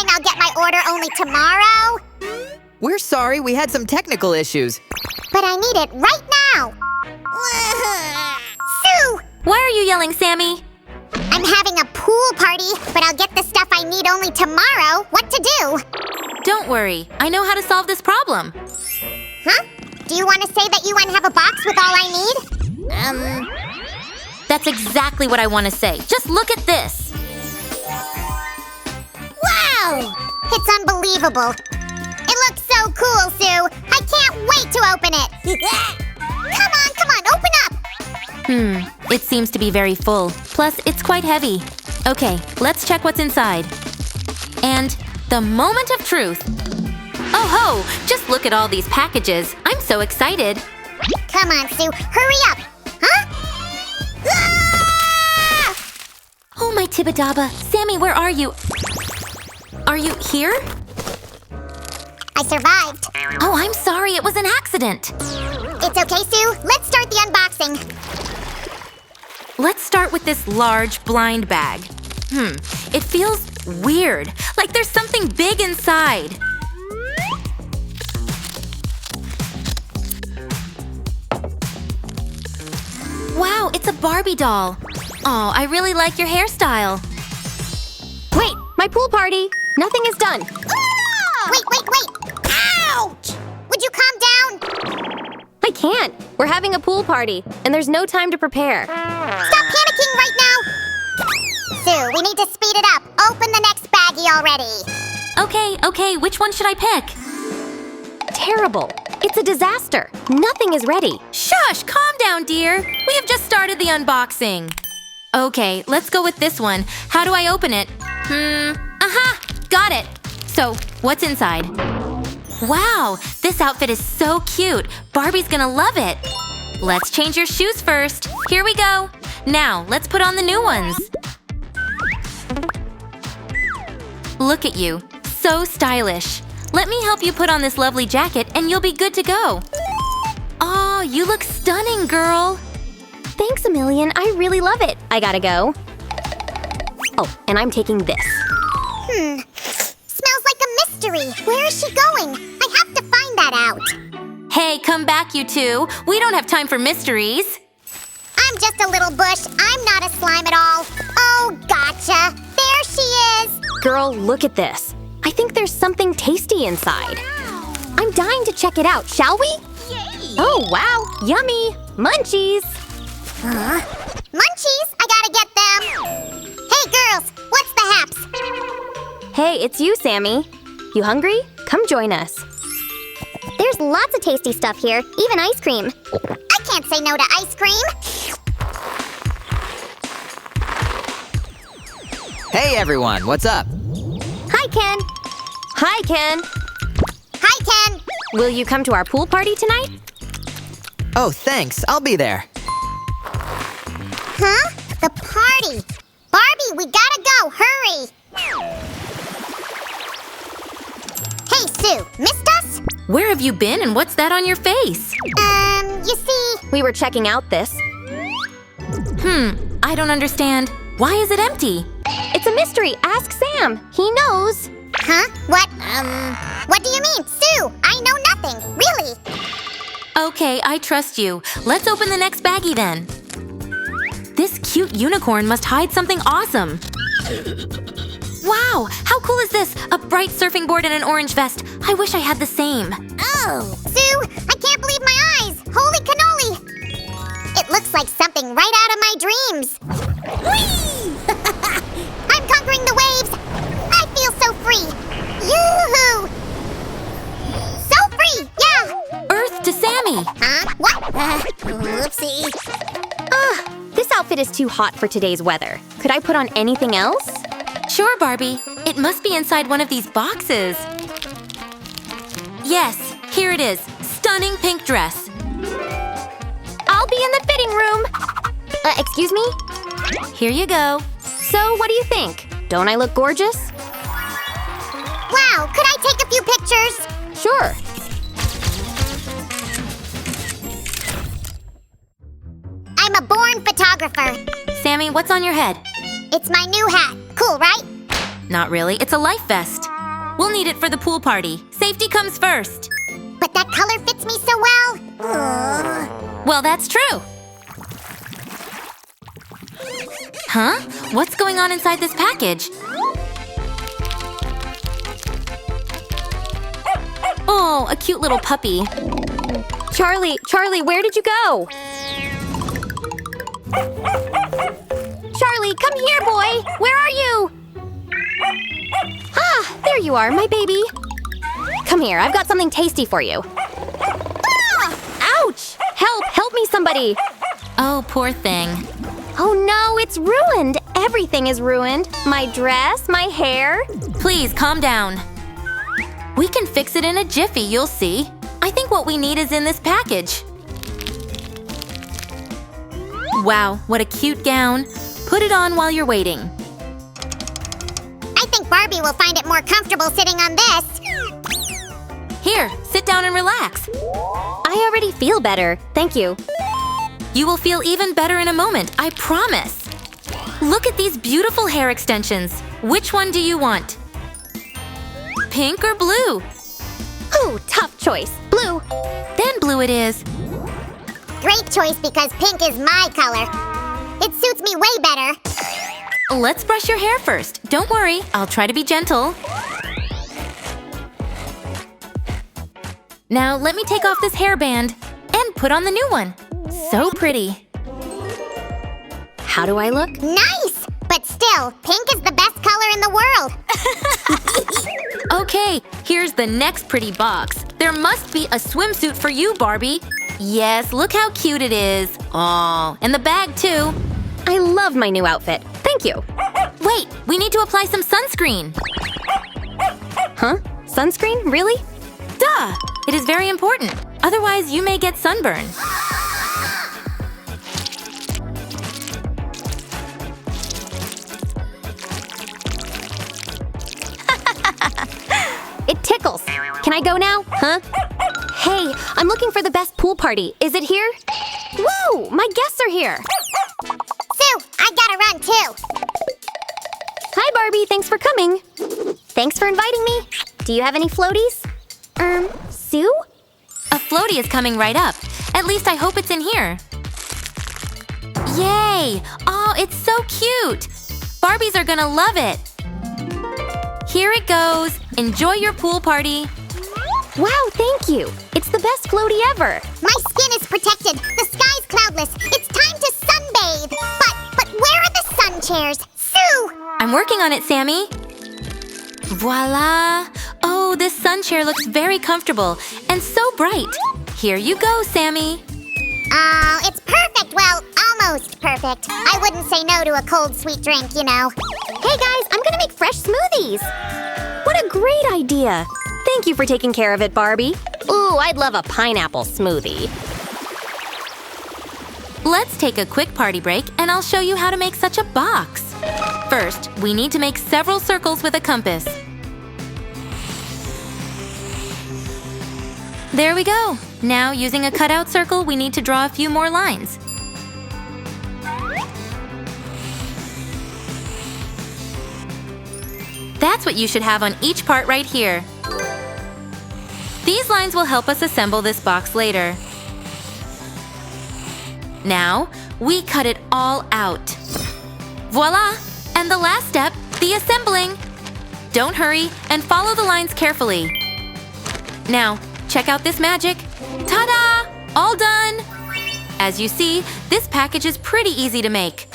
saying I'll get my order only tomorrow? We're sorry, we had some technical issues. But I need it right now! Sue! Why are you yelling, Sammy? I'm having a pool party, but I'll get the stuff I need only tomorrow. What to do? Don't worry, I know how to solve this problem. Huh? Do you want to say that you want to have a box with all I need? That's exactly what I want to say. Just look at this. Wow! It's unbelievable. It looks so cool, Sue. I can't wait to open it. Come on, open up! It seems to be very full. Plus, it's quite heavy. Okay, let's check what's inside. And the moment of truth. Oh ho! Just look at all these packages. I'm so excited. Come on, Sue, hurry up! Huh? Ah! Oh my Tibidaba. Sammy, where are you? Are you here? I survived. Oh, I'm sorry. It was an accident. It's okay, Sue. Let's start the unboxing. Let's start with this large blind bag. It feels weird. Like there's something big inside. Wow, it's a Barbie doll. Oh, I really like your hairstyle. Wait, my pool party. Nothing is done. Ah! Wait! Ouch! Would you calm down? I can't. We're having a pool party, and there's no time to prepare. Stop panicking right now! Sue, we need to speed it up. Open the next baggie already. Okay, which one should I pick? Terrible. It's a disaster. Nothing is ready. Shush! Calm down, dear. We have just started the unboxing. Okay, let's go with this one. How do I open it? Aha! Got it! So, what's inside? Wow, this outfit is so cute. Barbie's gonna love it. Let's change your shoes first. Here we go. Now, let's put on the new ones. Look at you. So stylish. Let me help you put on this lovely jacket and you'll be good to go. Oh, you look stunning, girl. Thanks a million. I really love it. I gotta go. Oh, and I'm taking this. Smells like a mystery. Where is she going? I have to find that out. Hey, come back, you two. We don't have time for mysteries. I'm just a little bush. I'm not a slime at all. Oh, gotcha. There she is. Girl, look at this. I think there's something tasty inside. I'm dying to check it out, shall we? Yay! Oh, wow. Yummy. Munchies. Munchies? I gotta get them. Hey, girls. What's the haps? Hey, it's you, Sammy. You hungry? Come join us. There's lots of tasty stuff here, even ice cream. I can't say no to ice cream. Hey everyone, what's up? Hi, Ken. Hi, Ken. Hi, Ken. Will you come to our pool party tonight? Oh, thanks, I'll be there. Huh? The party. Barbie, we gotta go. Hurry. Hey, Sue. Missed us? Where have you been and what's that on your face? You see... We were checking out this. I don't understand. Why is it empty? It's a mystery. Ask Sam. He knows. Huh? What? What do you mean? Sue, I know nothing. Really? Okay, I trust you. Let's open the next baggie then. This cute unicorn must hide something awesome. Wow, how cool is this? A bright surfing board and an orange vest. I wish I had the same. Oh. Sue, I can't believe my eyes. Holy cannoli. It looks like something right out of my dreams. Whee! I'm conquering the waves. I feel so free. Yoo-hoo! So free, yeah. Earth to Sammy. Huh? What? Whoopsie. This outfit is too hot for today's weather. Could I put on anything else? Sure, Barbie. It must be inside one of these boxes. Yes, here it is. Stunning pink dress. I'll be in the fitting room. Excuse me? Here you go. So, what do you think? Don't I look gorgeous? Wow, could I take a few pictures? Sure. I'm a born photographer. Sammy, what's on your head? It's my new hat. Cool, right? Not really. It's a life vest. We'll need it for the pool party. Safety comes first. But that color fits me so well. Ugh. Well, that's true. Huh? What's going on inside this package? Oh, a cute little puppy. Charlie, where did you go? Charlie, come here, boy! Where are you? Ah, there you are, my baby. Come here, I've got something tasty for you. Ah! Ouch! Help me, somebody! Oh, poor thing. Oh no, it's ruined! Everything is ruined. My dress, my hair. Please, calm down. We can fix it in a jiffy, you'll see. I think what we need is in this package. Wow, what a cute gown. Put it on while you're waiting. I think Barbie will find it more comfortable sitting on this. Here, sit down and relax. I already feel better, thank you. You will feel even better in a moment, I promise. Look at these beautiful hair extensions. Which one do you want? Pink or blue? Ooh, tough choice. Blue. Then blue it is. Great choice because pink is my color. It suits me way better. Let's brush your hair first. Don't worry, I'll try to be gentle. Now let me take off this hairband and put on the new one. So pretty. How do I look? Nice! But still, pink is the best color in the world. Okay, here's the next pretty box. There must be a swimsuit for you, Barbie. Yes, look how cute it is. Aw, and the bag too. I love my new outfit. Thank you. Wait, we need to apply some sunscreen. Huh? Sunscreen? Really? Duh! It is very important. Otherwise, you may get sunburn. It tickles. Can I go now? Huh? Hey, I'm looking for the best pool party. Is it here? Whoa! My guests are here. Sue, I gotta run too. Hi, Barbie. Thanks for coming. Thanks for inviting me. Do you have any floaties? Sue? A floaty is coming right up. At least I hope it's in here. Yay! Oh, it's so cute! Barbies are gonna love it. Here it goes. Enjoy your pool party. Wow, thank you. It's the best floaty ever. My skin is protected. The sky's cloudless. It's time to sunbathe. But where are the sun chairs? Sue! I'm working on it, Sammy. Voila! Oh, this sun chair looks very comfortable and so bright. Here you go, Sammy. Oh, it's perfect. Well, almost perfect. I wouldn't say no to a cold, sweet drink, you know. Hey guys, I'm gonna make fresh smoothies. What a great idea. Thank you for taking care of it, Barbie. Ooh, I'd love a pineapple smoothie. Let's take a quick party break and I'll show you how to make such a box. First, we need to make several circles with a compass. There we go. Now, using a cutout circle, we need to draw a few more lines. That's what you should have on each part right here. These lines will help us assemble this box later. Now, we cut it all out. Voila! And the last step, the assembling. Don't hurry and follow the lines carefully. Now, check out this magic. Ta-da! All done! As you see, this package is pretty easy to make.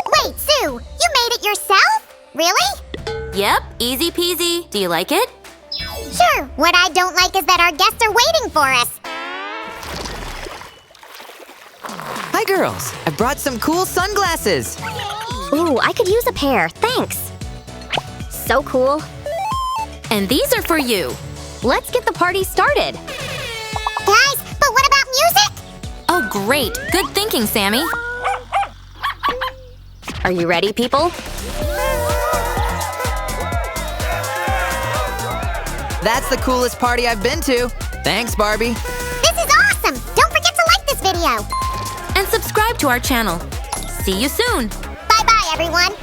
Wait, Sue, you made it yourself? Really? Yep, easy peasy. Do you like it? Sure. What I don't like is that our guests are waiting for us. Hi, girls. I brought some cool sunglasses. Ooh, I could use a pair. Thanks. So cool. And these are for you. Let's get the party started. Guys, but what about music? Oh, great. Good thinking, Sammy. Are you ready, people? That's the coolest party I've been to. Thanks, Barbie. This is awesome! Don't forget to like this video. And subscribe to our channel. See you soon. Bye-bye, everyone.